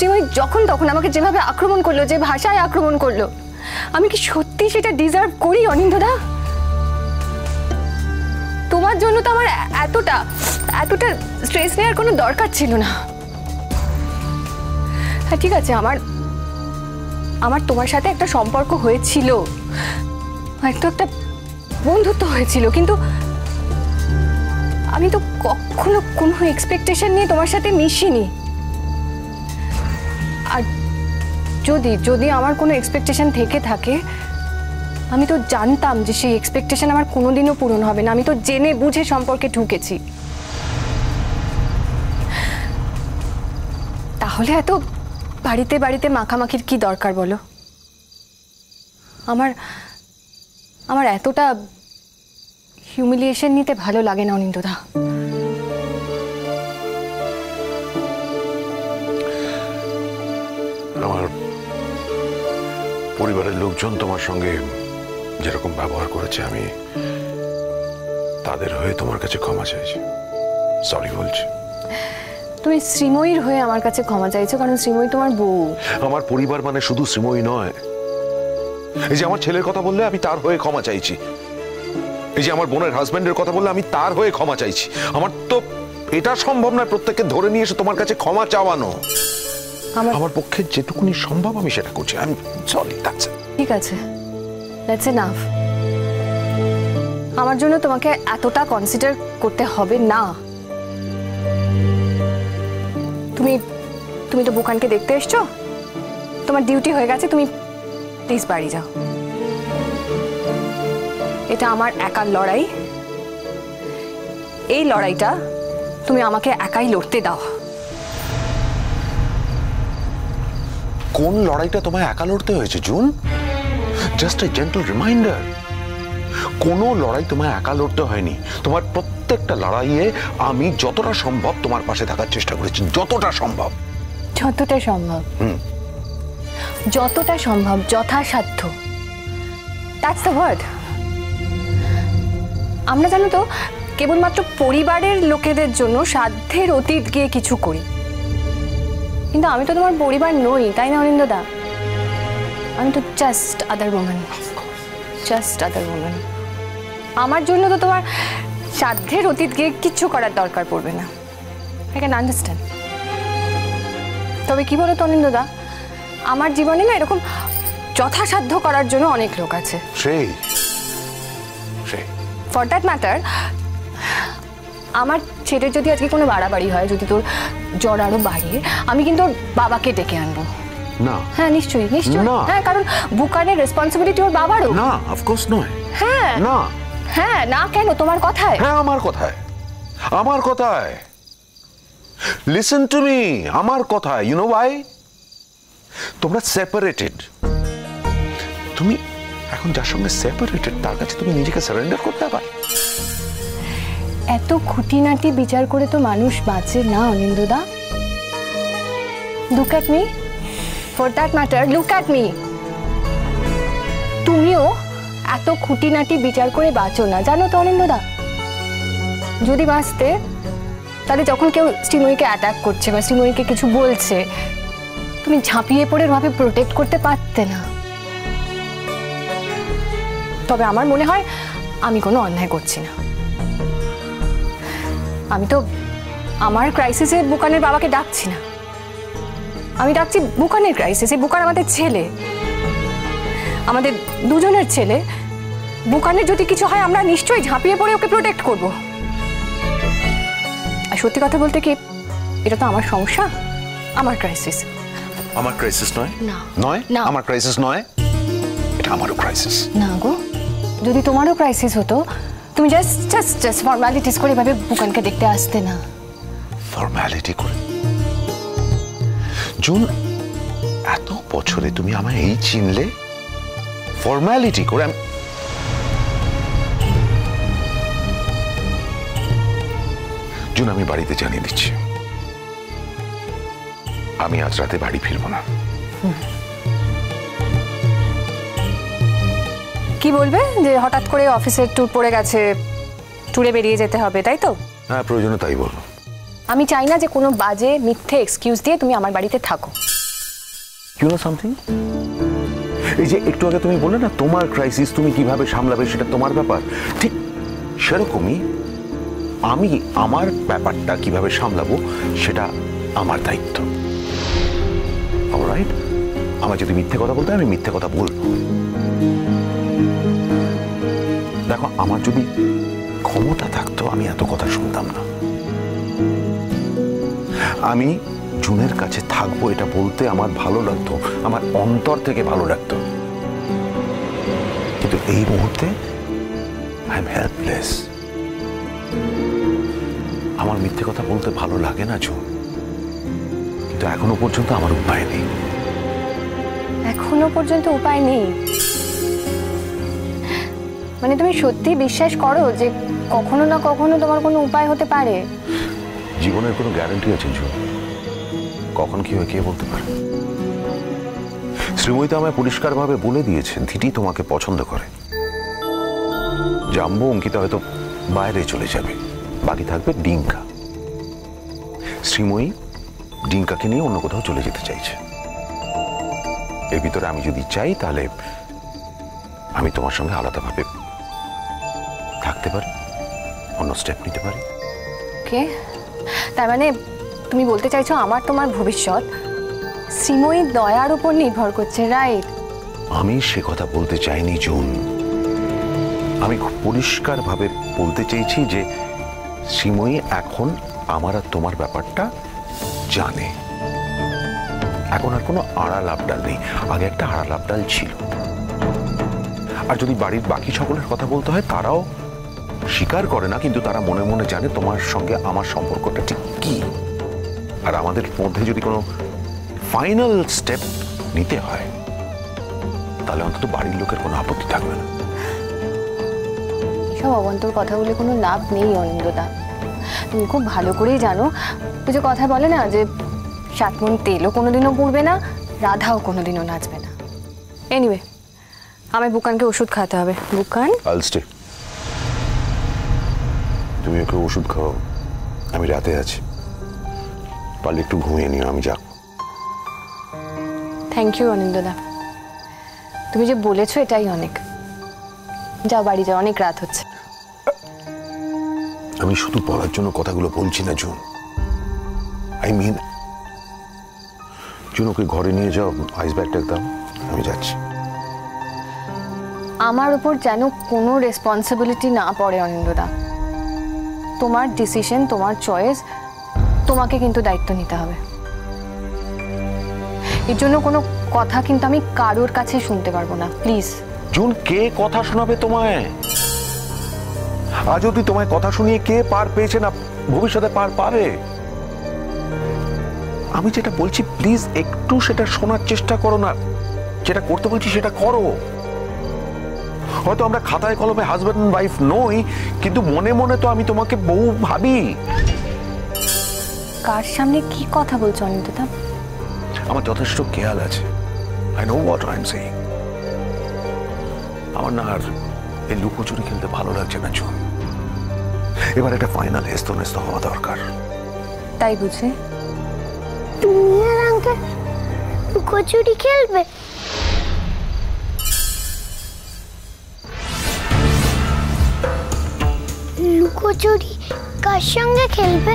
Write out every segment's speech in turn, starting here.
শ্রীময়ী যখন তখন আমাকে যেভাবে আক্রমণ করলো, যে ভাষায় আক্রমণ করলো, আমি কি সত্যি সেটা ডিজার্ভ করি অনিন্দদা? তোমার জন্য তো আমার এতটা স্ট্রেস নেওয়ার কোনো দরকার ছিল না। হ্যাঁ ঠিক আছে, আমার তোমার সাথে একটা সম্পর্ক হয়েছিল, একটা বন্ধুত্ব হয়েছিল, কিন্তু আমি তো কখনো কোনো এক্সপেকটেশন নিয়ে তোমার সাথে মিশিনি। আর যদি আমার কোনো এক্সপেকটেশন থেকে থাকে, আমি তো জানতাম যে সেই এক্সপেকটেশন আমার কোনোদিনও পূরণ হবে না। আমি তো জেনে বুঝে সম্পর্কে ঢুকেছি। তাহলে এত বাড়িতে বাড়িতে মাখামাখির কি দরকার বলো? আমার এতটা হিউমিলিয়েশন নিতে ভালো লাগে না অনিন্দদা। আমার পরিবারের লোকজন তোমার সঙ্গে যেরকম ব্যবহার করেছে, আমি তাদের হয়ে তোমার কাছে ক্ষমা চাইছি, সরি বলছি। তুমি শ্রীময়ীর হয়ে আমার কাছে ক্ষমা চাইছো, কারণ শ্রীময়ী তোমার বউ। আমার পরিবার মানে শুধু শ্রীময়ী নয়। এই যে আমার ছেলের কথা বললে আমি তার হয়ে ক্ষমা চাইছি, এই যে আমার বোনের হাজবেন্ডের কথা বললে আমি তার হয়ে ক্ষমা চাইছি। আমার তো এটা সম্ভব নয় প্রত্যেককে ধরে নিয়ে এসে তোমার কাছে ক্ষমা চাওয়ানো। আমার পক্ষে যেটুকুনি সম্ভব আমি সেটা করছি। আমি সরি, দ্যাটস ইট। ঠিক আছে, দ্যাটস এনাফ। আমার জন্য তোমাকে এতটা কনসিডার করতে হবে না। তুমি তো বুকানকে দেখতে এসছো, তোমার ডিউটি হয়ে গেছে, তুমি প্লিজ বাড়ি যাও। এটা আমার একার লড়াই, এই লড়াইটা তুমি আমাকে একাই লড়তে দাও। কোন লড়াইটা তোমায় একা লড়তে হয়েছে June? Just a gentle reminder, কোনো লড়াই তোমায় একা লড়তে হয়নি। তোমার প্রত্যেকটা লড়াইয়ে আমি যতটা সম্ভব তোমার পাশে থাকার চেষ্টা করেছি, যতটা সম্ভব। যতটা সম্ভব? যতটা সম্ভব, যথাসাধ্য, দ্যাটস দ্য ওয়ার্ড। আমরা জানো তো কেবলমাত্র পরিবারের লোকেদের জন্য সাধ্যের অতীত গিয়ে কিছু করি, কিন্তু আমি তো তোমার পরিবার নই, তাই না অনিন্দদা? আমি তো just other woman, just other woman. আমার জন্য তো তোমার সাধ্যের অতীত গিয়ে কিচ্ছু করার দরকার পড়বে না। I can understand. তবে কি বলো তো অনিন্দদা, আমার জীবনে না এরকম যথাসাধ্য করার জন্য অনেক লোক আছে। ফর দ্যাট ম্যাটার, আমার ছেলের যদি আজকে কোনো বাড়াবাড়ি হয়, যদি তোর জ্বর আরো বাড়িয়ে, আমি কিন্তু ওর বাবাকে ডেকে আনবো। না। হ্যাঁ নিশ্চয়ই, নিশ্চয়ই। হ্যাঁ, কারণ বুকানের রেসপন্সিবিলিটি ওর বাবারও। না, অফকোর্স নয়। হ্যাঁ না। হ্যাঁ না কেন? তোমার কথায়। হ্যাঁ আমার কথায়, আমার কথায়। লিসেন টু মি, আমার কথায়। You know why? তোমরা সেপারেটেড। তুমি এখন যার সঙ্গে সেপারেটেড তার কাছে তুমি নিজেকে সারেন্ডার করতে পারো? এত খুঁটিনাটি বিচার করে তো মানুষ বাঁচে না অনিন্দদা। Look at me, for that matter look at me. তুমিও এত খুঁটিনাটি বিচার করে বাঁচো না, জানো তো অনিন্দদা। যদি বাঁচতে, তাহলে যখন কেউ শ্রীময়ীকে অ্যাটাক করছে বা শ্রীময়ীকে কিছু বলছে, তুমি ঝাঁপিয়ে পড়ে ভাবে প্রোটেক্ট করতে পারতে না। তবে আমার মনে হয় আমি কোনো অন্যায় করছি না। আমি তো আমার ক্রাইসিসে বুকানের বাবাকে ডাকছি না, আমি ডাকছি বুকানের ক্রাইসিসে। বুকান আমাদের ছেলে, আমাদের দুজনের ছেলে। বুকানের যদি কিছু হয়, আমরা নিশ্চয়ই ঝাঁপিয়ে পড়ে ওকে প্রোটেক্ট করব। আর সত্যি কথা বলতে কি, এটা তো আমার সমস্যা, আমার ক্রাইসিস। আমার ক্রাইসিস নয়। না নয়, না, আমার ক্রাইসিস নয়, এটা আমারও ক্রাইসিস। না গো, যদি তোমারও ক্রাইসিস হতো, তুমি জাস্ট ফর্মালিটিস করে ভাবে বুকানকে দেখতে আসতে না। ফর্মালিটি করে? জুন, এত বছরে তুমি আমায় এই চিনলে? ফর্মালিটি করে? জুন, আমি বাড়িতে জানিয়ে দিচ্ছি, আমি আজ রাতে বাড়ি ফিরবো না। কি বলবে যে হঠাৎ করে অফিসের ট্যুর পড়ে গেছে, ট্যুরে বেরিয়ে যেতে হবে, তাই তো? হ্যাঁ, প্রয়োজনে তাই বলবো। আমি চাই না যে কোনো বাজে মিথ্যে এক্সকিউজ দিয়ে তুমি আমার বাড়িতে থাকো। ইউ নো সামথিং, এই যে একটু আগে তুমি বললে না তোমার ক্রাইসিস তুমি কিভাবে সামলাবে সেটা তোমার ব্যাপার, ঠিক সেরকমই আমি আমার ব্যাপারটা কিভাবে সামলাবো সেটা আমার দায়িত্ব। অলরাইট, আমার যদি মিথ্যে কথা বলতে আমি মিথ্যে কথা বলবো। দেখো, আমার যদি ক্ষমতা থাকতো আমি এত কথা শুনতাম না। আমি জুনের কাছে থাকবো এটা বলতে আমার ভালো লাগতো, আমার অন্তর থেকে ভালো লাগতো, কিন্তু এই মুহূর্তে আই এম হেল্পলেস। আমার মিথ্যে কথা বলতে ভালো লাগে না জুন, কিন্তু এখনো পর্যন্ত আমার উপায় নেই। এখনো পর্যন্ত উপায় নেই? মানে তুমি সত্যি বিশ্বাস করো যে কখনো না কখনো তোমার কোনো উপায় হতে পারে? জীবনের কোনো গ্যারান্টি আছে জুন? কখন কি হয় কে বলতে পারে? শ্রীময়ী তো আমায় পরিষ্কারভাবে বলে দিয়েছেন ধিটি তোমাকে পছন্দ করে। জাম্বু অঙ্কিতা হয়তো বাইরে চলে যাবে, বাকি থাকবে ডিঙ্কা। শ্রীময়ী ডিঙ্কাকে নিয়ে অন্য কোথাও চলে যেতে চাইছে। এর ভিতরে আমি যদি চাই তাহলে আমি তোমার সঙ্গে আলাদাভাবে থাকতে পারি, অন্য স্টেপ নিতে পারি। ওকে, তার মানে তুমি বলতে চাইছো আমার তোমার ভবিষ্যৎ শ্রীময়ীর দয়ার উপর নির্ভর করছে, রাইট? আমি সে কথা বলতে চাইনি জুন। আমি খুব পরিষ্কারভাবে বলতে চেয়েছি যে শ্রীময়ী এখন আমার আর তোমার ব্যাপারটা জানে। এখন আর কোনো আড়াল আবডাল নেই, আগে একটা আড়াল আবডাল ছিল। আর যদি বাড়ির বাকি সকলের কথা বলতে হয় তারাও স্বীকার করে না, কিন্তু তারা মনে মনে জানে তোমার সঙ্গে আমার সম্পর্কটা ঠিক কি। আর আমাদের মধ্যে যদি কোনো ফাইনাল স্টেপ নিতে হয় তাহলে অন্তত বাড়ির লোকের কোনো আপত্তি থাকবে না। এসব অবান্তর কথা বলে কোনো লাভ নেই অনিন্দদা। তুমি খুব ভালো করেই জানো, তুই যে কথা বলে না যে 7 মণ তেলও কোনোদিনও পুড়বে না, রাধাও কোনোদিনও নাচবে না। এনিওয়ে, আমার বুকানকে ওষুধ খাওয়াতে হবে। বুকান, I'll stay. তুমি ওকে ওষুধ খাও, আমি রাতে আছি। পারলে একটু ঘুমিয়ে নিও, আমি যাক। থ্যাংক ইউ অনিন্দদা, তুমি যে বলেছো এটাই অনেক। যাও বাড়ি যাও, অনেক রাত হচ্ছে। আমি শুধু পড়ার জন্য কথাগুলো বলছি না জুন, আই মিন জুন ওকে ঘরে নিয়ে যাও, আইস ব্যাগটা দাও, আমি যাচ্ছি। আমার উপর যেন কোনো রেসপন্সিবিলিটি না পড়ে অনিন্দদা। তোমার ডিসিশন, তোমার চয়েস, তোমাকে কিন্তু দায়িত্ব নিতে হবে। এর জন্য কোনো কথা কিন্তু আমি কারোর কাছে শুনতে পারবো না, প্লিজ। জুন, কে কথা শোনাবে তোমায়? আজ অব্দি তোমায় কথা শুনিয়ে কে পার পেয়েছে না ভবিষ্যতে পার পাবে? আমি যেটা বলছি প্লিজ একটু সেটা শোনার চেষ্টা করো না। যেটা করতে বলছি সেটা করো। হয়তো আমরা খাতায় কলমে হাজব্যান্ড এন্ড ওয়াইফ নই, কিন্তু মনে মনে তো আমি তোমাকে বউ ভাবি। কার সামনে কি কথা বলছো অনিন্দদা? আমার যথেষ্ট খেয়াল আছে। I know what I am saying. আমার না আর এই লুকোচুরি খেলতে ভালো লাগছে না জুন। এবার একটা ফাইনাল হেস্ত হওয়া দরকার। তাই বুঝি? তুমি আর আঙ্কেল লুকোচুরি খেলবে? লুকোচুরি কার সঙ্গে খেলবে?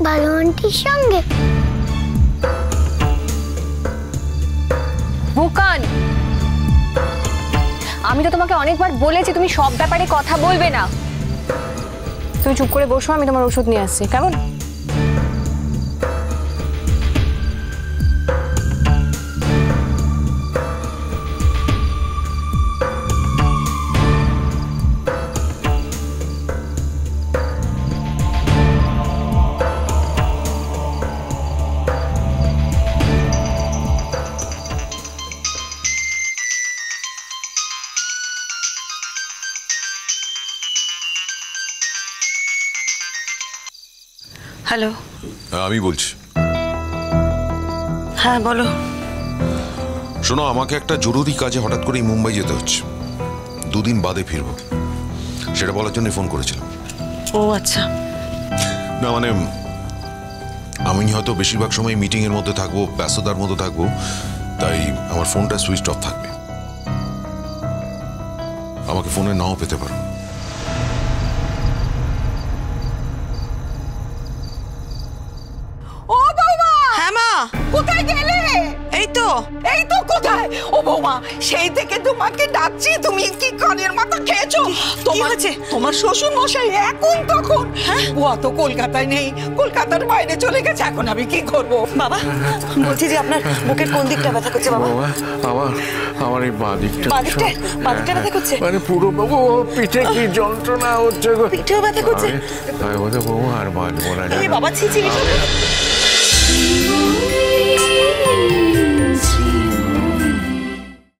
ভালো আন্টির সঙ্গে? বুকান, আমি তো তোমাকে অনেকবার বলেছি তুমি সব ব্যাপারে কথা বলবে না। তুমি চুপ করে বসো, আমি তোমার ওষুধ নিয়ে আসছি, কেমন? হ্যালো। আমি বলছি। হ্যাঁ বলো। শোনো, আমাকে একটা জরুরি কাজে হঠাৎ করেই মুম্বাই যেতে হচ্ছে। 2 দিন বাদে ফিরবো, সেটা বলার জন্য ফোন করেছিলাম। ও ও আচ্ছা। না মানে আমি হয়তো বেশিরভাগ সময় মিটিং এর মধ্যে থাকবো, ব্যস্ততার মধ্যে থাকবো, তাই আমার ফোনটা সুইচ অফ থাকবে। আমাকে ফোনে নাও পেতে পারো। ও বৌমা। হ্যাঁ মা। কোথায় গেলে? এই তো কোথায়? ও বৌমা, সেই থেকে তোমাকে ডাকছি, তুমি কি কানের মাথা খেয়েছো? তোমার তোমার শ্বশুর মশাই এখন তখন বুয়া তো কলকাতায় নেই, কলকাতার বাইরে চলে গেছে। এখন আমি কি করব? বাবা বলছি যে আপনার বুকের কোন দিকটা ব্যথা করছে বাবা? আমার এই বাঁ দিকটা ব্যথা করছে? মানে পুরো বাবু পিঠে কি যন্ত্রণা হচ্ছে গো। পিঠেও ব্যথা করছে? আমি বলতে বউ আর বাঁচবো না। বাবা ছি ছি।